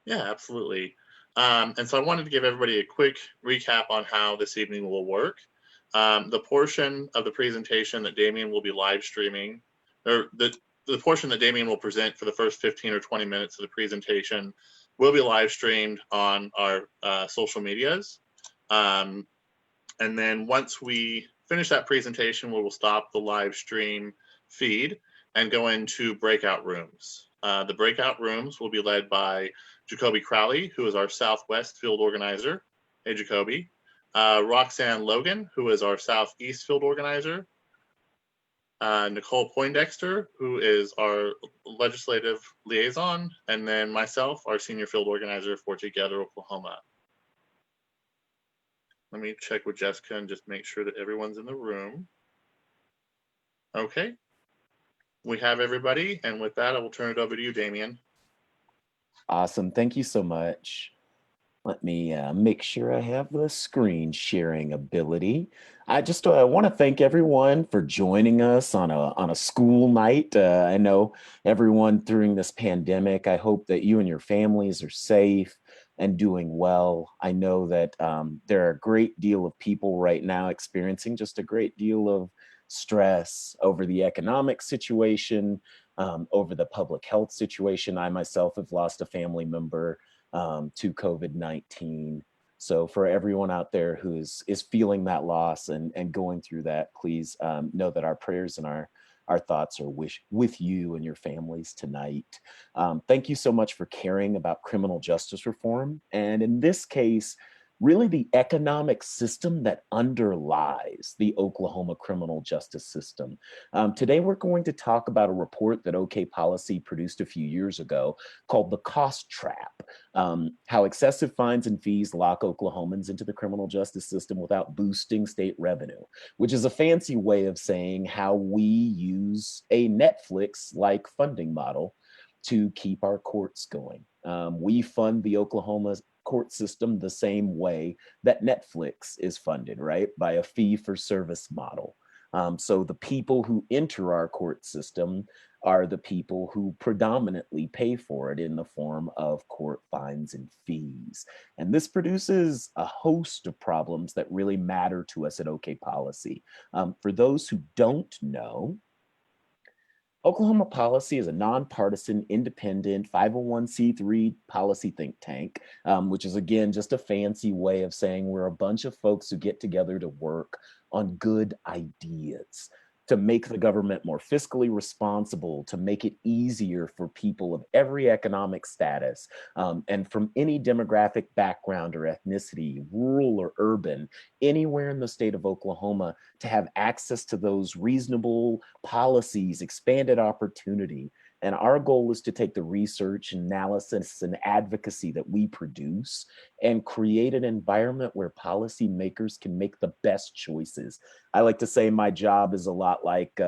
Yeah, absolutely. And so I wanted to give everybody a quick recap on how this evening will work. The portion of the presentation that Damion will be live streaming, or the portion that Damion will present for the first 15 or 20 minutes of the presentation will be live streamed on our social medias. Um, and then once we finish that presentation, we will stop the live stream feed and go into breakout rooms. The breakout rooms will be led by Jacoby Crowley, who is our Southwest field organizer. Hey, Jacoby. Roxanne Logan, who is our Southeast field organizer. Nicole Poindexter, who is our legislative liaison. And then myself, our senior field organizer for Together Oklahoma. Let me check with Jessica and just make sure that everyone's in the room. Okay. We have everybody. And with that, I will turn it over to you, Damion. Awesome. Thank you so much. Let me make sure I have the screen sharing ability. I just want to thank everyone for joining us on a school night. I know everyone during this pandemic. I hope that you and your families are safe and doing well. I know that there are a great deal of people right now experiencing just a great deal of stress over the economic situation, over the public health situation. I myself have lost a family member to COVID-19. So for everyone out there who is feeling that loss and going through that, please know that our prayers and our thoughts are with you and your families tonight. Thank you so much for caring about criminal justice reform. And in this case, really the economic system that underlies the Oklahoma criminal justice system. Today, we're going to talk about a report that OK Policy produced a few years ago called The Cost Trap, how excessive fines and fees lock Oklahomans into the criminal justice system without boosting state revenue, which is a fancy way of saying how we use a Netflix-like funding model to keep our courts going. We fund the Oklahoma court system the same way that Netflix is funded, right? By a fee for service model. So the people who enter our court system are the people who predominantly pay for it in the form of court fines and fees. And this produces a host of problems that really matter to us at OK Policy. For those who don't know, Oklahoma Policy is a nonpartisan, independent 501c3 policy think tank, which is, again, just a fancy way of saying we're a bunch of folks who get together to work on good ideas, to make the government more fiscally responsible, to make it easier for people of every economic status and from any demographic background or ethnicity, rural or urban, anywhere in the state of Oklahoma, to have access to those reasonable policies, expanded opportunity. And our goal is to take the research, analysis, and advocacy that we produce and create an environment where policymakers can make the best choices. I like to say my job is a lot like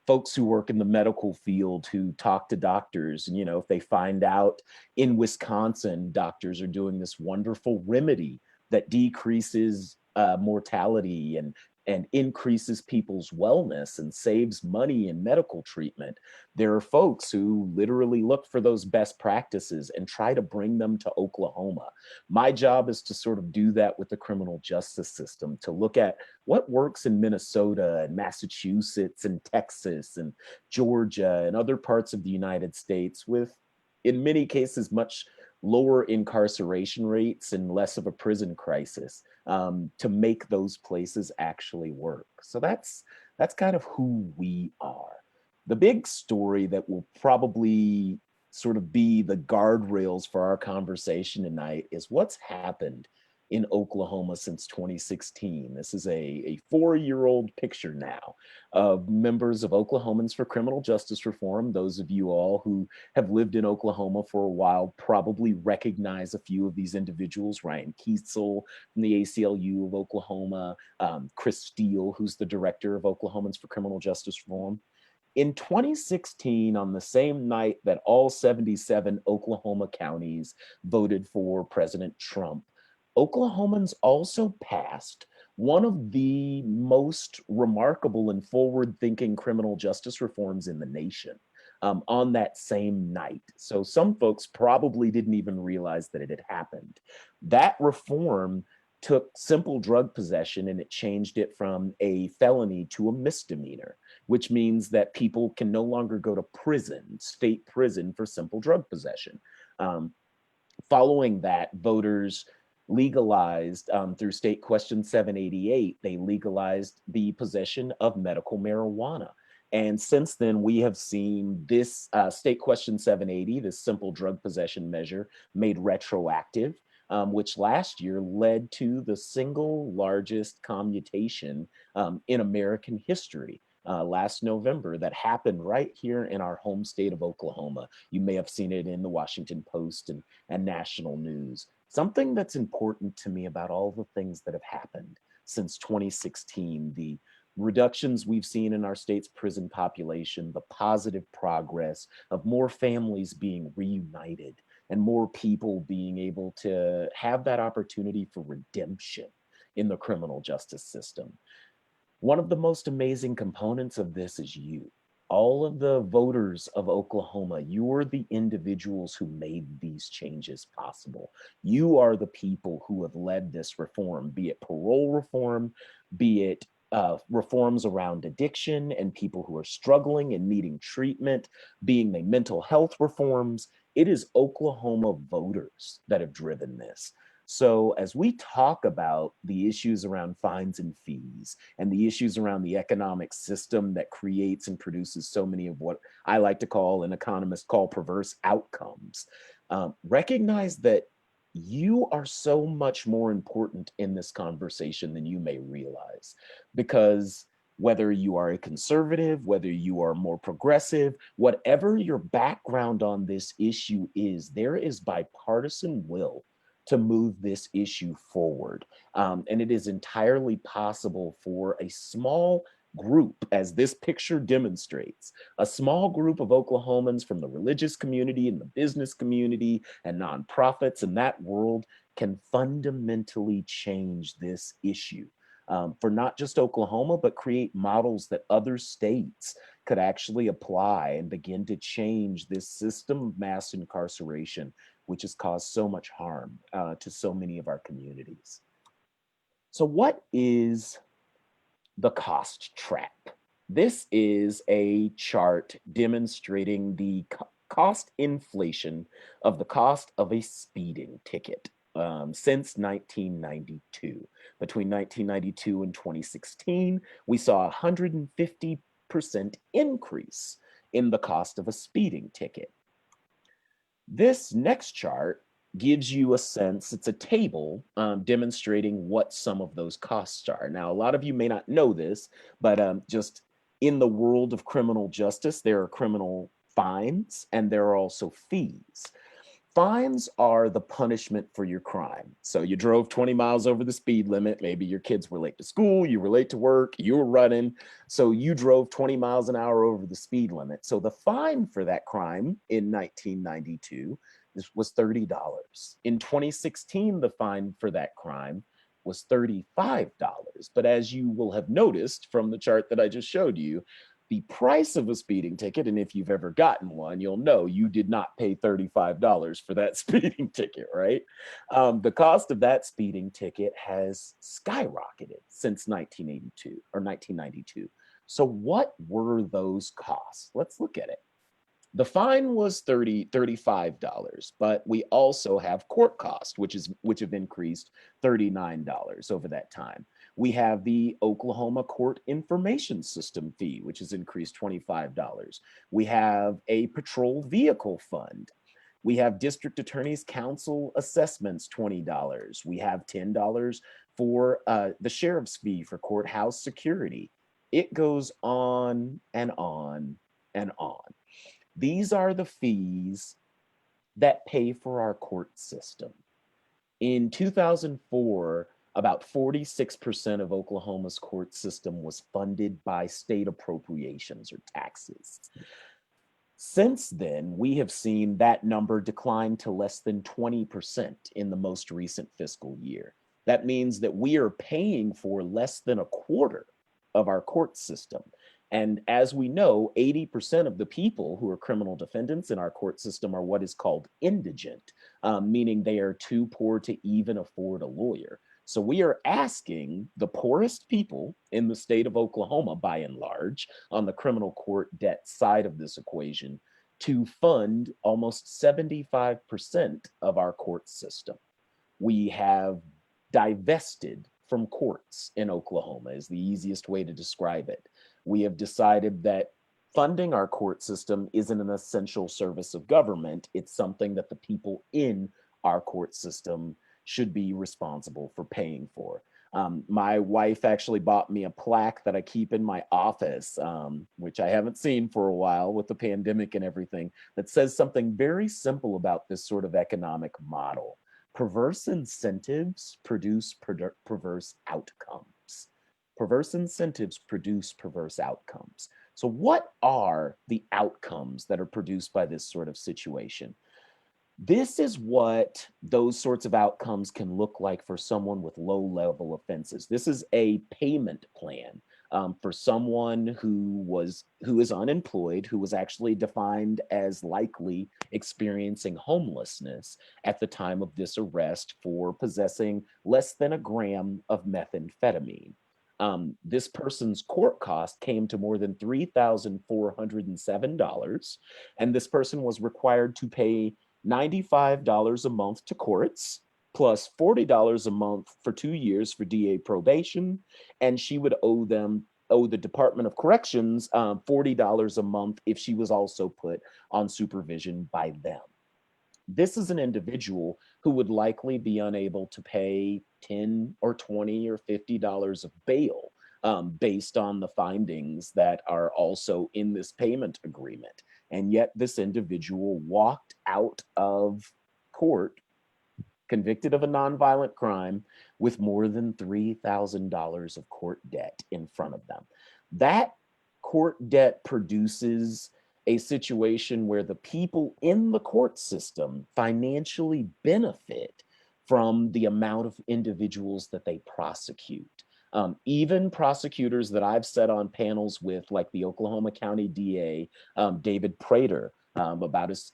folks who work in the medical field who talk to doctors. And, you know, if they find out in Wisconsin, doctors are doing this wonderful remedy that decreases mortality and increases people's wellness and saves money in medical treatment. There are folks who literally look for those best practices and try to bring them to Oklahoma. My job is to sort of do that with the criminal justice system, to look at what works in Minnesota and Massachusetts and Texas and Georgia and other parts of the United States with, in many cases, much lower incarceration rates and less of a prison crisis, to make those places actually work. So that's kind of who we are. The big story that will probably sort of be the guardrails for our conversation tonight is what's happened in Oklahoma since 2016. This is a 4-year-old picture now of members of Oklahomans for Criminal Justice Reform. Those of you all who have lived in Oklahoma for a while probably recognize a few of these individuals. Ryan Kiesel from the ACLU of Oklahoma, Chris Steele, who's the director of Oklahomans for Criminal Justice Reform. In 2016, on the same night that all 77 Oklahoma counties voted for President Trump, Oklahomans also passed one of the most remarkable and forward-thinking criminal justice reforms in the nation. on that same night. So some folks probably didn't even realize that it had happened. That reform took simple drug possession and it changed it from a felony to a misdemeanor, which means that people can no longer go to prison, state prison, for simple drug possession. Um, Following that, voters legalized through State Question 788, they legalized the possession of medical marijuana. And since then, we have seen this State Question 780, this simple drug possession measure, made retroactive, which last year led to the single largest commutation in American history. Last November, that happened right here in our home state of Oklahoma. You may have seen it in the Washington Post and national news. Something that's important to me about all the things that have happened since 2016, the reductions we've seen in our state's prison population, the positive progress of more families being reunited and more people being able to have that opportunity for redemption in the criminal justice system. One of the most amazing components of this is you. All of the voters of Oklahoma, you are the individuals who made these changes possible. You are the people who have led this reform, be it parole reform, be it reforms around addiction and people who are struggling and needing treatment, being the mental health reforms. It is Oklahoma voters that have driven this. So as we talk about the issues around fines and fees and the issues around the economic system that creates and produces so many of what I like to call, an economist call, perverse outcomes, recognize that you are so much more important in this conversation than you may realize. Because whether you are a conservative, whether you are more progressive, whatever your background on this issue is, there is bipartisan will to move this issue forward. And it is entirely possible for a small group, as this picture demonstrates, a small group of Oklahomans from the religious community and the business community and nonprofits in that world can fundamentally change this issue. For not just Oklahoma, but create models that other states could actually apply and begin to change this system of mass incarceration, which has caused so much harm to so many of our communities. So what is the cost trap? This is a chart demonstrating the cost inflation of the cost of a speeding ticket since 1992. Between 1992 and 2016, we saw a 150% increase in the cost of a speeding ticket. This next chart gives you a sense, it's a table demonstrating what some of those costs are. Now, a lot of you may not know this, but just in the world of criminal justice, there are criminal fines and there are also fees. Fines are the punishment for your crime. So you drove 20 miles over the speed limit. Maybe your kids were late to school, you were late to work, you were running. So you drove 20 miles an hour over the speed limit. So the fine for that crime in 1992 was $30. In 2016, the fine for that crime was $35. But as you will have noticed from the chart that I just showed you, the price of a speeding ticket, and if you've ever gotten one, you'll know you did not pay $35 for that speeding ticket, right? The cost of that speeding ticket has skyrocketed since 1982 or 1992. So what were those costs? Let's look at it. The fine was $35, but we also have court costs, which have increased $39 over that time. We have the Oklahoma Court Information System fee, which has increased $25. We have a patrol vehicle fund. We have District Attorney's Council assessments, $20. We have $10 for the sheriff's fee for courthouse security. It goes on and on and on. These are the fees that pay for our court system. In 2004, about 46% of Oklahoma's court system was funded by state appropriations or taxes. Since then, we have seen that number decline to less than 20% in the most recent fiscal year. That means that we are paying for less than a quarter of our court system. And as we know, 80% of the people who are criminal defendants in our court system are what is called indigent, meaning they are too poor to even afford a lawyer. So we are asking the poorest people in the state of Oklahoma, by and large, on the criminal court debt side of this equation, to fund almost 75% of our court system. We have divested from courts in Oklahoma, is the easiest way to describe it. We have decided that funding our court system isn't an essential service of government. It's something that the people in our court system should be responsible for paying for. My wife actually bought me a plaque that I keep in my office, which I haven't seen for a while with the pandemic and everything, that says something very simple about this sort of economic model. Perverse incentives produce perverse outcomes. Perverse incentives produce perverse outcomes. So what are the outcomes that are produced by this sort of situation? This is what those sorts of outcomes can look like for someone with low-level offenses. This is a payment plan for someone who is unemployed, who was actually defined as likely experiencing homelessness at the time of this arrest for possessing less than a gram of methamphetamine. This person's court cost came to more than $3,407, and this person was required to pay $95 a month to courts, plus $40 a month for 2 years for DA probation, and she would owe the Department of Corrections $40 a month if she was also put on supervision by them. This is an individual who would likely be unable to pay $10 or $20 or $50 of bail based on the findings that are also in this payment agreement. And yet this individual walked out of court convicted of a nonviolent crime with more than $3,000 of court debt in front of them. That court debt produces a situation where the people in the court system financially benefit from the amount of individuals that they prosecute. Even prosecutors that I've sat on panels with, like the Oklahoma County DA, David Prater, about as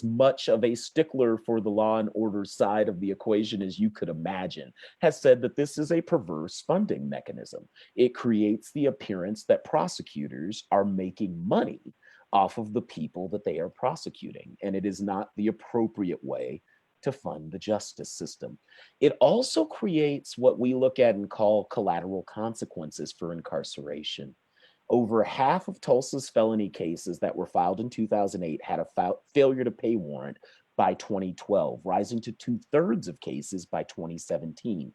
much of a stickler for the law and order side of the equation as you could imagine, has said that this is a perverse funding mechanism. It creates the appearance that prosecutors are making money off of the people that they are prosecuting, and it is not the appropriate way to fund the justice system. It also creates what we look at and call collateral consequences for incarceration. Over half of Tulsa's felony cases that were filed in 2008 had a failure to pay warrant by 2012, rising to 2/3 of cases by 2017.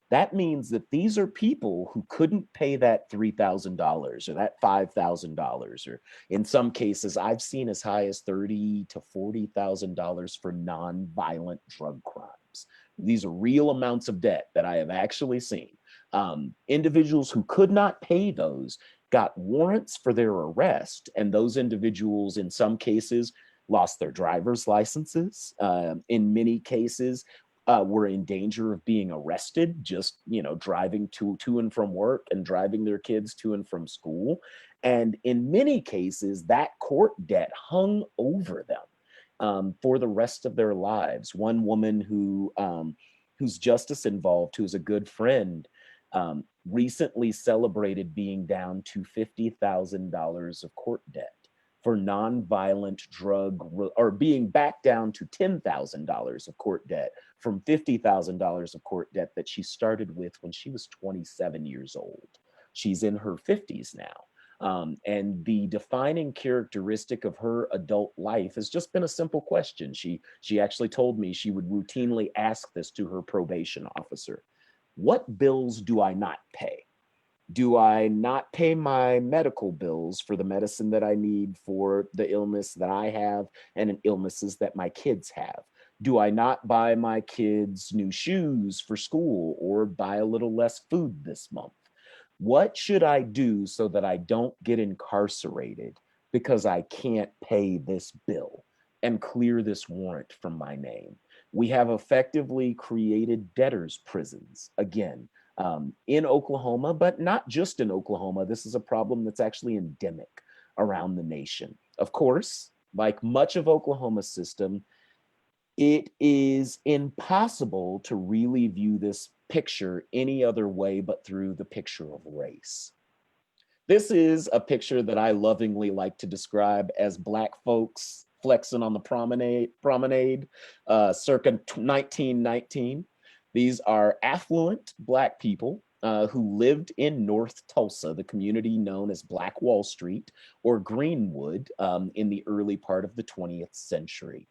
That means that these are people who couldn't pay that $3,000 or that $5,000, or in some cases, I've seen as high as $30,000 to $40,000 for nonviolent drug crimes. These are real amounts of debt that I have actually seen. Individuals who could not pay those got warrants for their arrest, and those individuals, in some cases, lost their driver's licenses. In many cases, were in danger of being arrested, just driving to and from work and driving their kids to and from school. And in many cases, that court debt hung over them for the rest of their lives. One woman who's justice involved, who's a good friend, recently celebrated being down to $50,000 of court debt for nonviolent drug, or being back down to $10,000 of court debt from $50,000 of court debt that she started with when she was 27 years old. She's in her 50s now. And the defining characteristic of her adult life has just been a simple question. She actually told me she would routinely ask this to her probation officer. What bills do I not pay? Do I not pay my medical bills for the medicine that I need for the illness that I have and illnesses that my kids have? Do I not buy my kids new shoes for school or buy a little less food this month? What should I do so that I don't get incarcerated because I can't pay this bill and clear this warrant from my name? We have effectively created debtors' prisons. Again, in Oklahoma, but not just in Oklahoma. This is a problem that's actually endemic around the nation. Of course, like much of Oklahoma's system, it is impossible to really view this picture any other way but through the picture of race. This is a picture that I lovingly like to describe as Black folks flexing on the promenade, circa 1919. These are affluent Black people who lived in North Tulsa, the community known as Black Wall Street or Greenwood, in the early part of the 20th century.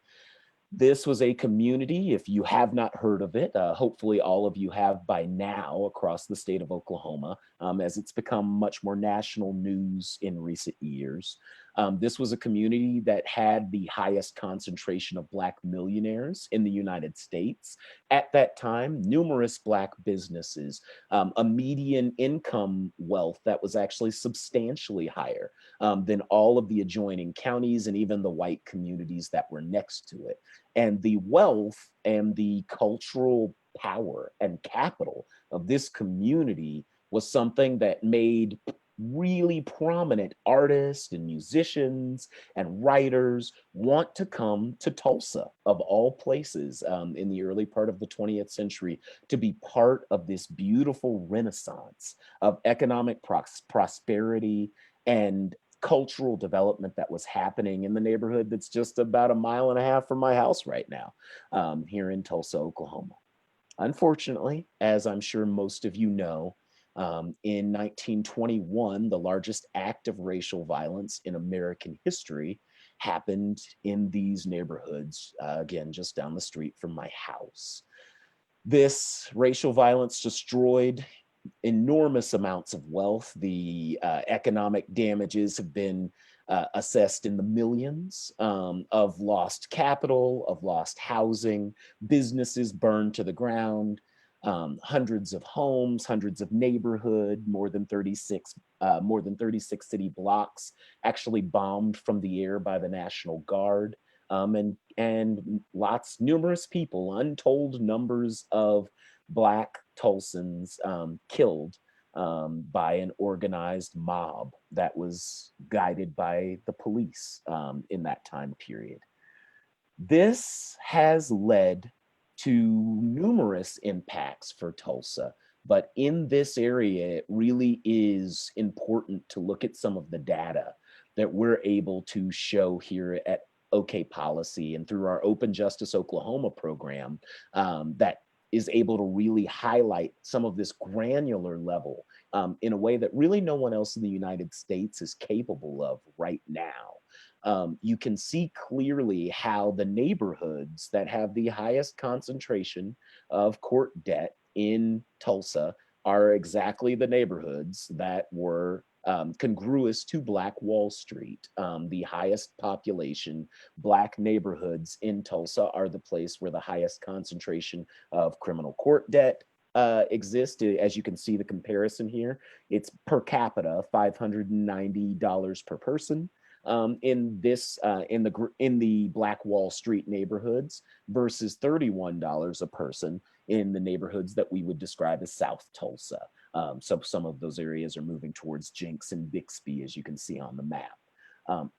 This was a community, if you have not heard of it, hopefully all of you have by now across the state of Oklahoma, as it's become much more national news in recent years. This was a community that had the highest concentration of Black millionaires in the United States. At that time, numerous Black businesses, a median income wealth that was actually substantially higher than all of the adjoining counties and even the white communities that were next to it. And the wealth and the cultural power and capital of this community was something that made really prominent artists and musicians and writers want to come to Tulsa, of all places, in the early part of the 20th century, to be part of this beautiful renaissance of economic prosperity and cultural development that was happening in the neighborhood that's just about a mile and a half from my house right now, here in Tulsa, Oklahoma. Unfortunately, as I'm sure most of you know, in 1921, the largest act of racial violence in American history happened in these neighborhoods, again, just down the street from my house. This racial violence destroyed enormous amounts of wealth. The economic damages have been assessed in the millions, of lost capital, of lost housing, businesses burned to the ground, hundreds of homes, hundreds of neighborhood, more than 36 city blocks actually bombed from the air by the National Guard, and numerous people, untold numbers of Black Tulsans killed by an organized mob that was guided by the police in that time period. This has led to numerous impacts for Tulsa, but in this area, it really is important to look at some of the data that we're able to show here at OK Policy and through our Open Justice Oklahoma program, that is able to really highlight some of this granular level in a way that really no one else in the United States is capable of right now. You can see clearly how the neighborhoods that have the highest concentration of court debt in Tulsa are exactly the neighborhoods that were congruous to Black Wall Street. The highest population Black neighborhoods in Tulsa are the place where the highest concentration of criminal court debt exists. As you can see the comparison here, it's per capita $590 per person in the Black Wall Street neighborhoods versus $31 a person in the neighborhoods that we would describe as South Tulsa. So some of those areas are moving towards Jenks and Bixby, as you can see on the map.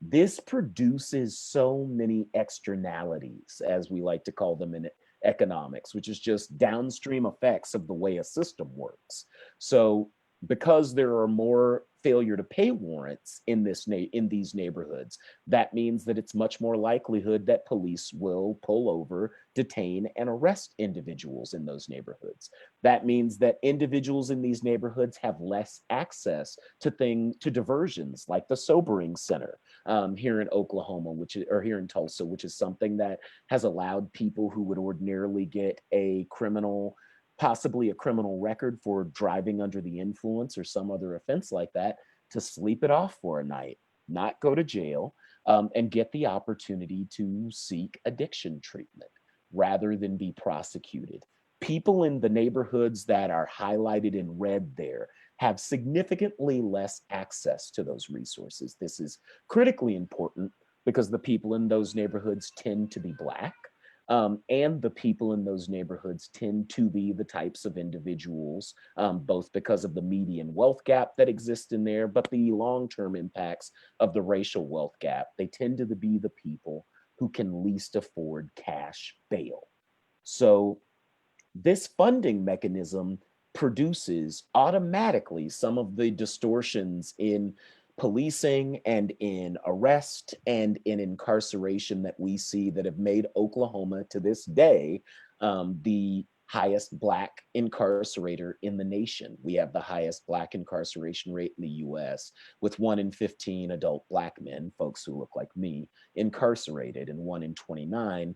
This produces so many externalities, as we like to call them in economics, which is just downstream effects of the way a system works. So because there are more failure to pay warrants in these neighborhoods, that means that it's much more likelihood that police will pull over, detain, and arrest individuals in those neighborhoods. That means that individuals in these neighborhoods have less access to diversions like the sobering center here in Oklahoma, or here in Tulsa, which is something that has allowed people who would ordinarily get possibly a criminal record for driving under the influence or some other offense like that, to sleep it off for a night, not go to jail, and get the opportunity to seek addiction treatment rather than be prosecuted. People in the neighborhoods that are highlighted in red there have significantly less access to those resources. This is critically important because the people in those neighborhoods tend to be Black. And the people in those neighborhoods tend to be the types of individuals, both because of the median wealth gap that exists in there, but the long-term impacts of the racial wealth gap. They tend to be the people who can least afford cash bail. So this funding mechanism produces automatically some of the distortions in policing and in arrest and in incarceration that we see that have made Oklahoma to this day the highest Black incarcerator in the nation. We have the highest Black incarceration rate in the US, with 1 in 15 adult Black men, folks who look like me, incarcerated, and 1 in 29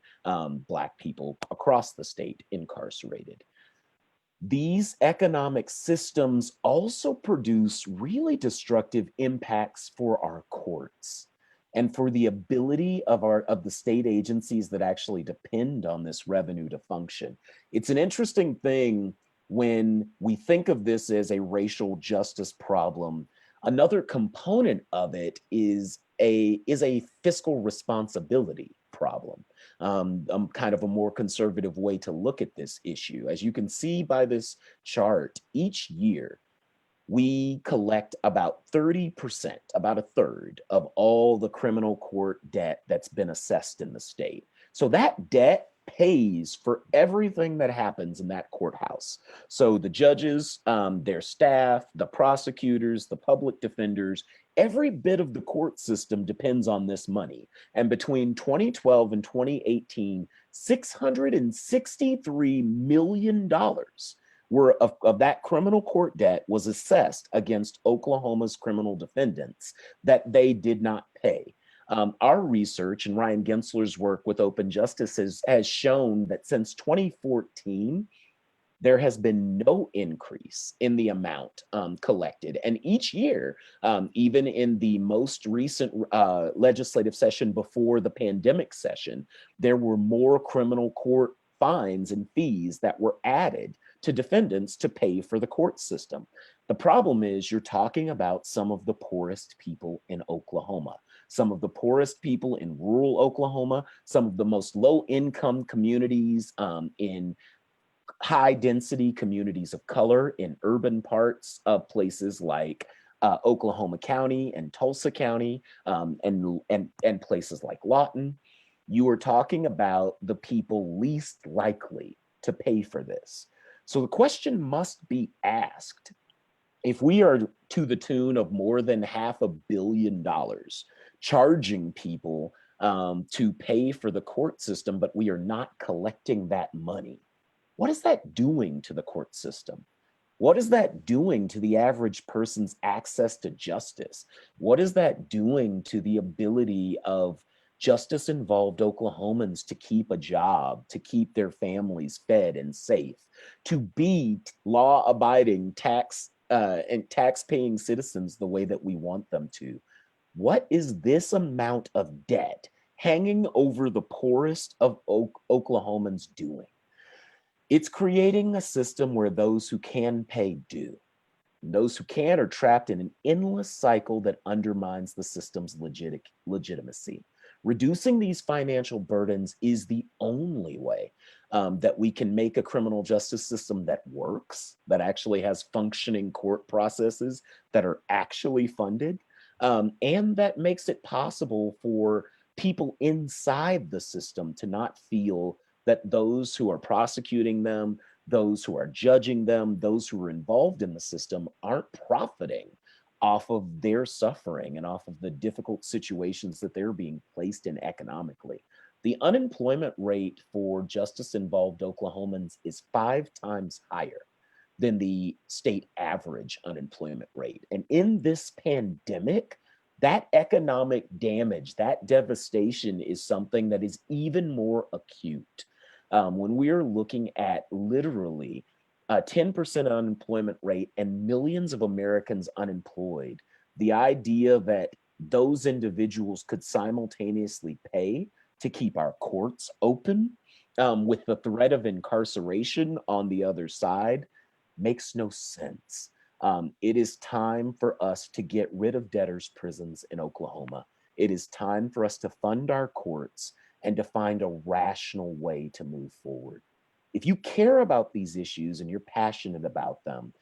Black people across the state incarcerated. These economic systems also produce really destructive impacts for our courts and for the ability of the state agencies that actually depend on this revenue to function. It's an interesting thing when we think of this as a racial justice problem. Another component of it is a fiscal responsibility problem. Kind of a more conservative way to look at this issue. As you can see by this chart, each year we collect about 30%, about a third of all the criminal court debt that's been assessed in the state. So that debt pays for everything that happens in that courthouse. So the judges, their staff, the prosecutors, the public defenders, every bit of the court system depends on this money. And between 2012 and 2018, $663 million of that criminal court debt was assessed against Oklahoma's criminal defendants that they did not pay. Our research and Ryan Gensler's work with Open Justice has shown that since 2014, there has been no increase in the amount collected. And each year, even in the most recent legislative session before the pandemic session, there were more criminal court fines and fees that were added to defendants to pay for the court system. The problem is you're talking about some of the poorest people in Oklahoma, some of the poorest people in rural Oklahoma, some of the most low-income communities in high density communities of color in urban parts of places like Oklahoma County and Tulsa County, and places like Lawton. You are talking about the people least likely to pay for this. So the question must be asked, if we are to the tune of more than $500 million charging people to pay for the court system, but we are not collecting that money, what is that doing to the court system? What is that doing to the average person's access to justice? What is that doing to the ability of justice-involved Oklahomans to keep a job, to keep their families fed and safe, to be law-abiding and tax-paying citizens the way that we want them to? What is this amount of debt hanging over the poorest of Oklahomans doing? It's creating a system where those who can pay do. Those who can't are trapped in an endless cycle that undermines the system's legitimacy. Reducing these financial burdens is the only way that we can make a criminal justice system that works, that actually has functioning court processes that are actually funded, and that makes it possible for people inside the system to not feel that those who are prosecuting them, those who are judging them, those who are involved in the system aren't profiting off of their suffering and off of the difficult situations that they're being placed in economically. The unemployment rate for justice-involved Oklahomans is 5 times higher than the state average unemployment rate. And in this pandemic, that economic damage, that devastation is something that is even more acute. When we're looking at literally a 10% unemployment rate and millions of Americans unemployed, the idea that those individuals could simultaneously pay to keep our courts open with the threat of incarceration on the other side makes no sense. It is time for us to get rid of debtors' prisons in Oklahoma. It is time for us to fund our courts and to find a rational way to move forward. If you care about these issues and you're passionate about them,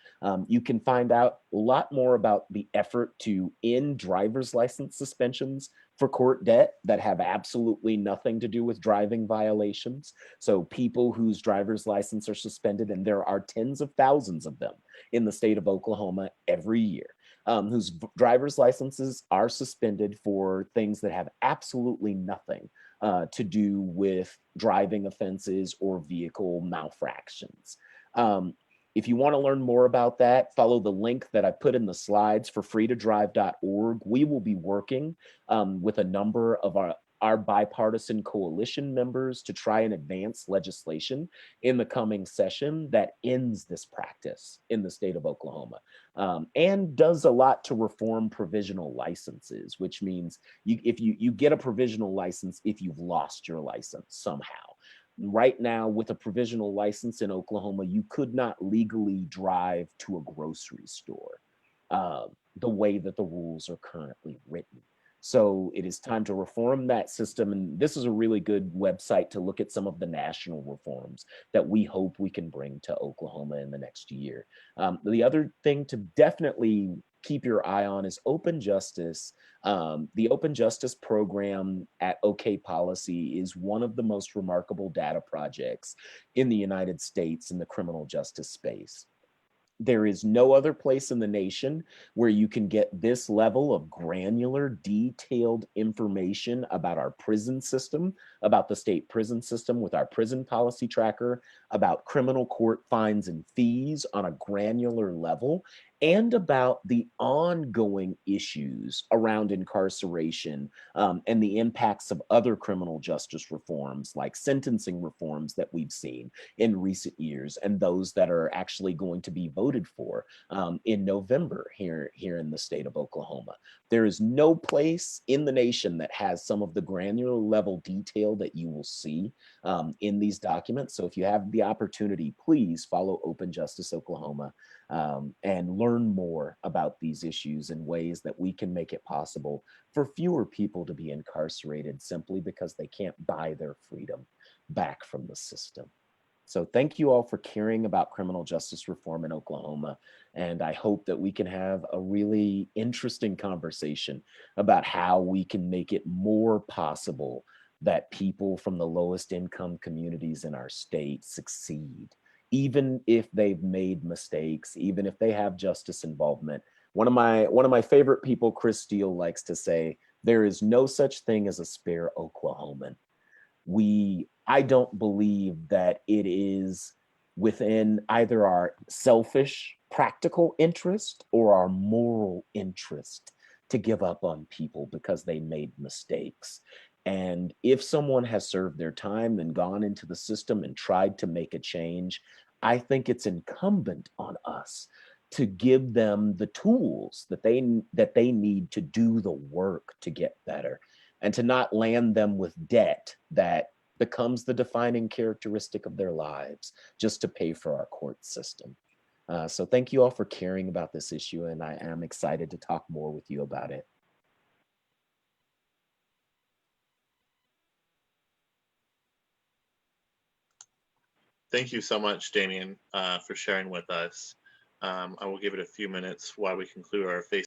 you can find out a lot more about the effort to end driver's license suspensions for court debt that have absolutely nothing to do with driving violations. So people whose driver's license are suspended, and there are tens of thousands of them in the state of Oklahoma every year, whose driver's licenses are suspended for things that have absolutely nothing to do with driving offenses or vehicle malfractions. If you want to learn more about that, follow the link that I put in the slides for freetodrive.org. We will be working with a number of our bipartisan coalition members to try and advance legislation in the coming session that ends this practice in the state of Oklahoma, and does a lot to reform provisional licenses, which means if you get a provisional license if you've lost your license somehow. Right now, with a provisional license in Oklahoma, you could not legally drive to a grocery store the way that the rules are currently written. So it is time to reform that system. And this is a really good website to look at some of the national reforms that we hope we can bring to Oklahoma in the next year. The other thing to definitely keep your eye on is Open Justice. The Open Justice program at OK Policy is one of the most remarkable data projects in the United States in the criminal justice space. There is no other place in the nation where you can get this level of granular, detailed information about our prison system, about the state prison system with our prison policy tracker, about criminal court fines and fees on a granular level, and about the ongoing issues around incarceration and the impacts of other criminal justice reforms like sentencing reforms that we've seen in recent years, and those that are actually going to be voted for in November here in the state of Oklahoma. There is no place in the nation that has some of the granular level detail that you will see in these documents. So if you have the opportunity, please follow Open Justice Oklahoma and learn more about these issues in ways that we can make it possible for fewer people to be incarcerated simply because they can't buy their freedom back from the system. So thank you all for caring about criminal justice reform in Oklahoma. And I hope that we can have a really interesting conversation about how we can make it more possible that people from the lowest income communities in our state succeed, even if they've made mistakes, even if they have justice involvement. One of my favorite people, Chris Steele, likes to say, there is no such thing as a spare Oklahoman. I don't believe that it is within either our selfish practical interest or our moral interest to give up on people because they made mistakes. And if someone has served their time and gone into the system and tried to make a change, I think it's incumbent on us to give them the tools that they need to do the work to get better, and to not land them with debt that becomes the defining characteristic of their lives just to pay for our court system. So thank you all for caring about this issue, and I am excited to talk more with you about it. Thank you so much, Damion, for sharing with us. I will give it a few minutes while we conclude our face